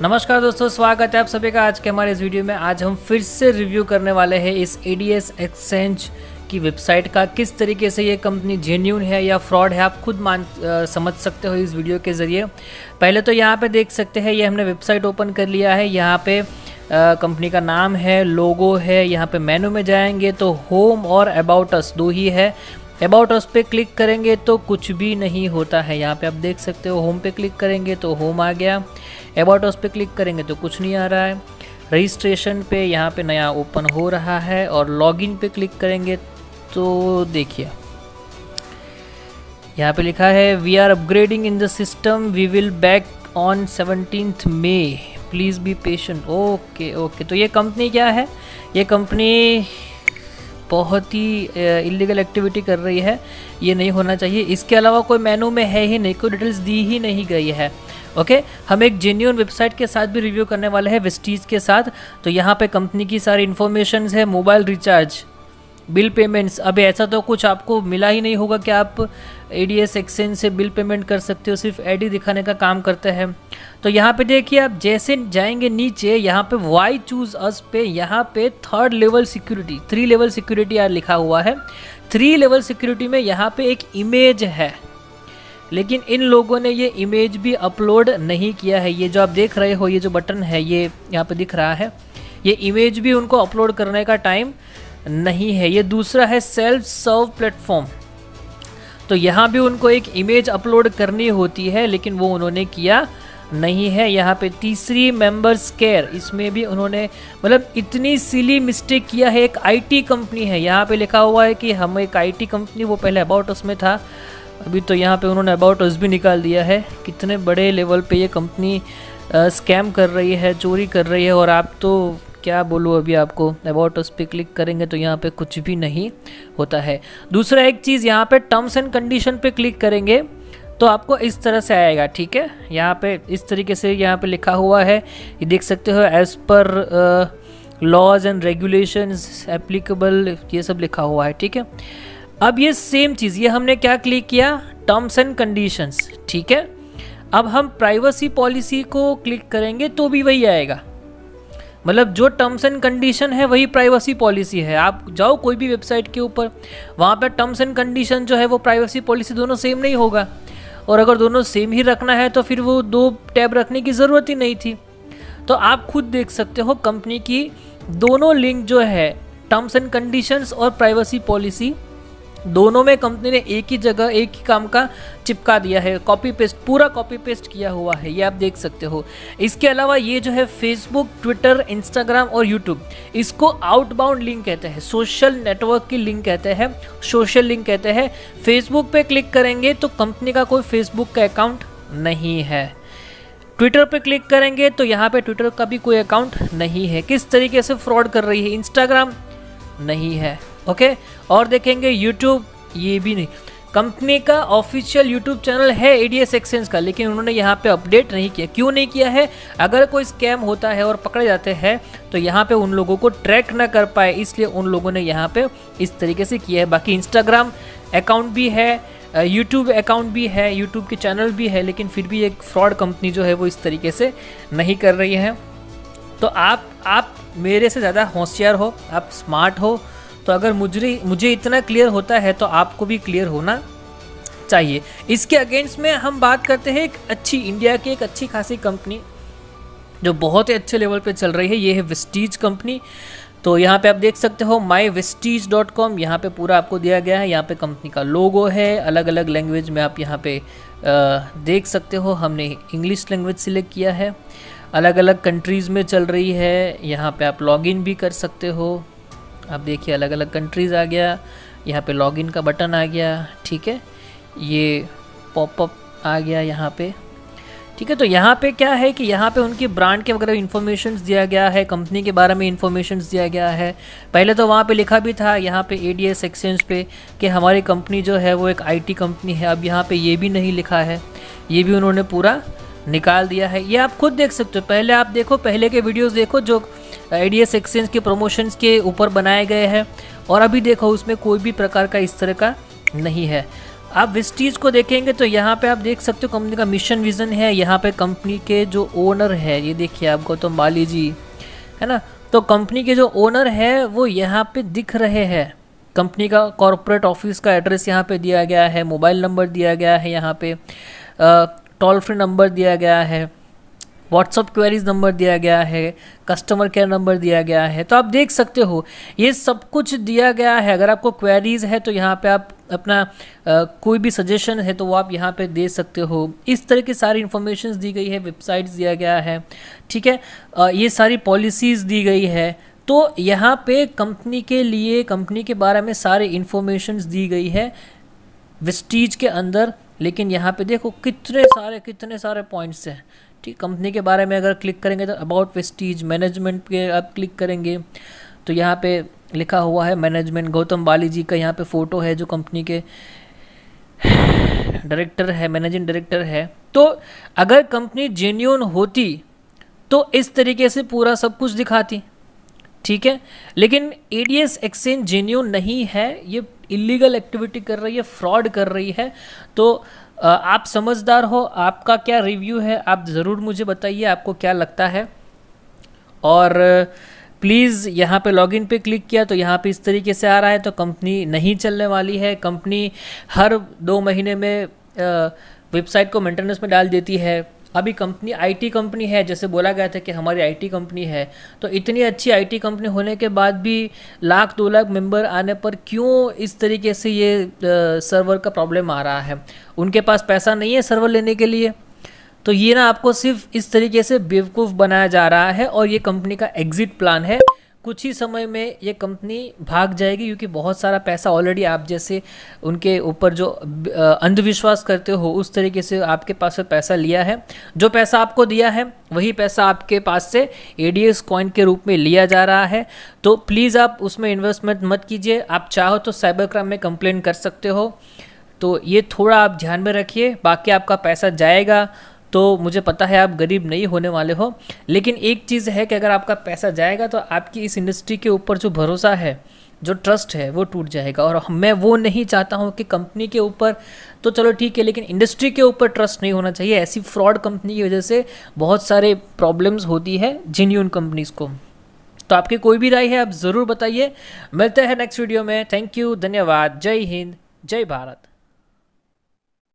नमस्कार दोस्तों, स्वागत है आप सभी का आज के हमारे इस वीडियो में। आज हम फिर से रिव्यू करने वाले हैं इस ADS एक्सचेंज की वेबसाइट का, किस तरीके से ये कंपनी जेन्युइन है या फ्रॉड है आप खुद समझ सकते हो इस वीडियो के ज़रिए। पहले तो यहाँ पे देख सकते हैं, ये हमने वेबसाइट ओपन कर लिया है। यहाँ पे कंपनी का नाम है, लोगो है। यहाँ पे मेनू में जाएंगे तो होम और अबाउट अस दो ही है। अबाउट अस पे क्लिक करेंगे तो कुछ भी नहीं होता है। यहाँ पे आप देख सकते हो, होम पे क्लिक करेंगे तो होम आ गया, अबाउट अस पे क्लिक करेंगे तो कुछ नहीं आ रहा है। रजिस्ट्रेशन पे यहाँ पे नया ओपन हो रहा है और लॉगिन पे क्लिक करेंगे तो देखिए यहाँ पे लिखा है we are upgrading in the system, we will back on 17 May, please be patient. Okay, तो ये कंपनी क्या है? ये कंपनी बहुत ही इलीगल एक्टिविटी कर रही है, ये नहीं होना चाहिए। इसके अलावा कोई मेनू में है ही नहीं, कोई डिटेल्स दी ही नहीं गई है। ओके, हम एक जेन्युइन वेबसाइट के साथ भी रिव्यू करने वाले हैं, वेस्टीज के साथ। तो यहाँ पे कंपनी की सारी इन्फॉर्मेशन है, मोबाइल रिचार्ज, बिल पेमेंट्स। अब ऐसा तो कुछ आपको मिला ही नहीं होगा कि आप ADS एक्सचेंज से बिल पेमेंट कर सकते हो, सिर्फ आईडी दिखाने का काम करते हैं। तो यहाँ पे देखिए, आप जैसे जाएंगे नीचे, यहाँ पे वाई चूज अस पे यहाँ पे 3rd level security, 3 level security यार लिखा हुआ है। 3 लेवल सिक्योरिटी में यहाँ पे एक इमेज है, लेकिन इन लोगों ने ये इमेज भी अपलोड नहीं किया है। ये जो आप देख रहे हो, ये जो बटन है, ये यहाँ पे दिख रहा है, ये इमेज भी उनको अपलोड करने का टाइम नहीं है। ये दूसरा है सेल्फ सर्व प्लेटफॉर्म, तो यहाँ भी उनको एक इमेज अपलोड करनी होती है, लेकिन वो उन्होंने किया नहीं है। यहाँ पे तीसरी मेंबर्स केयर, इसमें भी उन्होंने मतलब इतनी सिली मिस्टेक किया है। एक IT कंपनी है, यहाँ पे लिखा हुआ है कि हम एक IT कंपनी, वो पहले अबाउट अस में था, अभी तो यहाँ पे उन्होंने अबाउट अस भी निकाल दिया है। कितने बड़े लेवल पे ये कंपनी स्कैम कर रही है, चोरी कर रही है। और आप तो क्या बोलूँ अभी आपको, अबाउट अस पे क्लिक करेंगे तो यहाँ पे कुछ भी नहीं होता है। दूसरा एक चीज़, यहाँ पे टर्म्स एंड कंडीशन पे क्लिक करेंगे तो आपको इस तरह से आएगा, ठीक है। यहाँ पे इस तरीके से यहाँ पे लिखा हुआ है, ये देख सकते हो, as per laws and regulations applicable, ये सब लिखा हुआ है, ठीक है। अब ये सेम चीज़, ये हमने क्या क्लिक किया, टर्म्स एंड कंडीशंस, ठीक है। अब हम प्राइवेसी पॉलिसी को क्लिक करेंगे तो भी वही आएगा, मतलब जो टर्म्स एंड कंडीशन है वही प्राइवेसी पॉलिसी है। आप जाओ कोई भी वेबसाइट के ऊपर, वहाँ पे टर्म्स एंड कंडीशन जो है वो प्राइवेसी पॉलिसी दोनों सेम नहीं होगा। और अगर दोनों सेम ही रखना है तो फिर वो 2 टैब रखने की ज़रूरत ही नहीं थी। तो आप खुद देख सकते हो, कंपनी की दोनों लिंक जो है, टर्म्स एंड कंडीशंस और प्राइवेसी पॉलिसी, दोनों में कंपनी ने एक ही जगह एक ही काम का चिपका दिया है, कॉपी पेस्ट, पूरा कॉपी पेस्ट किया हुआ है, ये आप देख सकते हो। इसके अलावा ये जो है फेसबुक, ट्विटर, इंस्टाग्राम और यूट्यूब, इसको आउटबाउंड लिंक कहते हैं, सोशल नेटवर्क की लिंक कहते हैं, सोशल लिंक कहते हैं। फेसबुक पे क्लिक करेंगे तो कंपनी का कोई फेसबुक का अकाउंट नहीं है। ट्विटर पे क्लिक करेंगे तो यहाँ पे ट्विटर का भी कोई अकाउंट नहीं है। किस तरीके से फ्रॉड कर रही है। इंस्टाग्राम नहीं है, ओके। और देखेंगे यूट्यूब, ये भी नहीं। कंपनी का ऑफिशियल यूट्यूब चैनल है ADS एक्सचेंज का, लेकिन उन्होंने यहाँ पे अपडेट नहीं किया। क्यों नहीं किया है? अगर कोई स्कैम होता है और पकड़े जाते हैं तो यहाँ पे उन लोगों को ट्रैक ना कर पाए, इसलिए उन लोगों ने यहाँ पे इस तरीके से किया है। बाकी इंस्टाग्राम अकाउंट भी है, यूट्यूब अकाउंट भी है, यूट्यूब की चैनल भी है, लेकिन फिर भी एक फ्रॉड कंपनी जो है वो इस तरीके से नहीं कर रही है। तो आप मेरे से ज़्यादा होशियार हो, आप स्मार्ट हो, तो अगर मुझे इतना क्लियर होता है तो आपको भी क्लियर होना चाहिए। इसके अगेंस्ट में हम बात करते हैं एक अच्छी, इंडिया की एक अच्छी खासी कंपनी जो बहुत ही अच्छे लेवल पे चल रही है, ये है वेस्टीज कंपनी। तो यहाँ पे आप देख सकते हो myvestige.com, यहाँ पे पूरा आपको दिया गया है। यहाँ पे कंपनी का लोगो है, अलग अलग लैंग्वेज में आप यहाँ पे देख सकते हो। हमने इंग्लिश लैंग्वेज सिलेक्ट किया है, अलग अलग कंट्रीज़ में चल रही है। यहाँ पे आप लॉगिन भी कर सकते हो। आप देखिए अलग अलग कंट्रीज़ आ गया, यहाँ पे लॉगिन का बटन आ गया, ठीक है। ये पॉपअप आ गया यहाँ पे, ठीक है। तो यहाँ पे क्या है कि यहाँ पे उनकी ब्रांड के वगैरह इन्फॉर्मेशन दिया गया है, कंपनी के बारे में इन्फॉर्मेशन दिया गया है। पहले तो वहाँ पे लिखा भी था यहाँ पे ADS एक्सचेंज पे कि हमारी कंपनी जो है वो एक IT कंपनी है। अब यहाँ पे ये भी नहीं लिखा है, ये भी उन्होंने पूरा निकाल दिया है। ये आप खुद देख सकते हो। पहले आप देखो, पहले के वीडियोस देखो जो ADS एक्सचेंज के प्रमोशंस के ऊपर बनाए गए हैं, और अभी देखो उसमें कोई भी प्रकार का इस तरह का नहीं है। आप विस्टीज को देखेंगे तो यहाँ पे आप देख सकते हो कंपनी का मिशन विज़न है। यहाँ पे कंपनी के जो ओनर है, ये देखिए आप गौतम बाली जी, है ना। तो कंपनी के जो ओनर है वो यहाँ पे दिख रहे हैं। कंपनी का कॉर्पोरेट ऑफिस का एड्रेस यहाँ पे दिया गया है, मोबाइल नंबर दिया गया है, यहाँ पे टोल फ्री नंबर दिया गया है, व्हाट्सअप क्वेरीज नंबर दिया गया है, कस्टमर केयर नंबर दिया गया है। तो आप देख सकते हो ये सब कुछ दिया गया है। अगर आपको क्वेरीज है तो यहाँ पे आप अपना कोई भी सजेशन है तो वो आप यहाँ पे दे सकते हो। इस तरह की सारी इन्फॉर्मेशन दी गई है, वेबसाइट्स दिया गया है, ठीक है। ये सारी पॉलिसीज़ दी गई है। तो यहाँ पे कंपनी के लिए, कंपनी के बारे में सारी इन्फॉर्मेशन दी गई है विस्टीज के अंदर। लेकिन यहाँ पे देखो कितने सारे पॉइंट्स हैं, ठीक। कंपनी के बारे में अगर क्लिक करेंगे तो अबाउट विस्टीज मैनेजमेंट पे आप क्लिक करेंगे तो यहाँ पे लिखा हुआ है मैनेजमेंट। गौतम बाली जी का यहाँ पे फ़ोटो है जो कंपनी के डायरेक्टर है, मैनेजिंग डायरेक्टर है। तो अगर कंपनी जेन्युइन होती तो इस तरीके से पूरा सब कुछ दिखाती, ठीक है। लेकिन एडीएस एक्सचेंज जेन्युइन नहीं है, ये इलीगल एक्टिविटी कर रही है, फ्रॉड कर रही है। तो आप समझदार हो, आपका क्या रिव्यू है आप ज़रूर मुझे बताइए, आपको क्या लगता है। और प्लीज़ यहाँ पे लॉगिन पे क्लिक किया तो यहाँ पे इस तरीके से आ रहा है। तो कंपनी नहीं चलने वाली है। कंपनी हर 2 महीने में वेबसाइट को मेंटेनेंस में डाल देती है। अभी कंपनी आईटी कंपनी है, जैसे बोला गया था कि हमारी आईटी कंपनी है, तो इतनी अच्छी आईटी कंपनी होने के बाद भी 1,00,000 2 लाख मेंबर आने पर क्यों इस तरीके से ये सर्वर का प्रॉब्लम आ रहा है। उनके पास पैसा नहीं है सर्वर लेने के लिए। तो ये ना आपको सिर्फ इस तरीके से बेवकूफ़ बनाया जा रहा है। और ये कंपनी का एग्जिट प्लान है। कुछ ही समय में ये कंपनी भाग जाएगी, क्योंकि बहुत सारा पैसा ऑलरेडी आप जैसे उनके ऊपर जो अंधविश्वास करते हो उस तरीके से आपके पास से पैसा लिया है। जो पैसा आपको दिया है वही पैसा आपके पास से एडीएस कॉइन के रूप में लिया जा रहा है। तो प्लीज़ आप उसमें इन्वेस्टमेंट मत कीजिए। आप चाहो तो साइबर क्राइम में कंप्लेन कर सकते हो। तो ये थोड़ा आप ध्यान में रखिए। बाकी आपका पैसा जाएगा तो मुझे पता है आप गरीब नहीं होने वाले हो। लेकिन एक चीज़ है कि अगर आपका पैसा जाएगा तो आपकी इस इंडस्ट्री के ऊपर जो भरोसा है, जो ट्रस्ट है, वो टूट जाएगा। और मैं वो नहीं चाहता हूँ कि कंपनी के ऊपर तो चलो ठीक है, लेकिन इंडस्ट्री के ऊपर ट्रस्ट नहीं होना चाहिए। ऐसी फ्रॉड कंपनी की वजह से बहुत सारे प्रॉब्लम्स होती है जेन्युइन कंपनीज़ को। तो आपकी कोई भी राय है आप ज़रूर बताइए। मिलते हैं नेक्स्ट वीडियो में। थैंक यू, धन्यवाद, जय हिंद, जय भारत।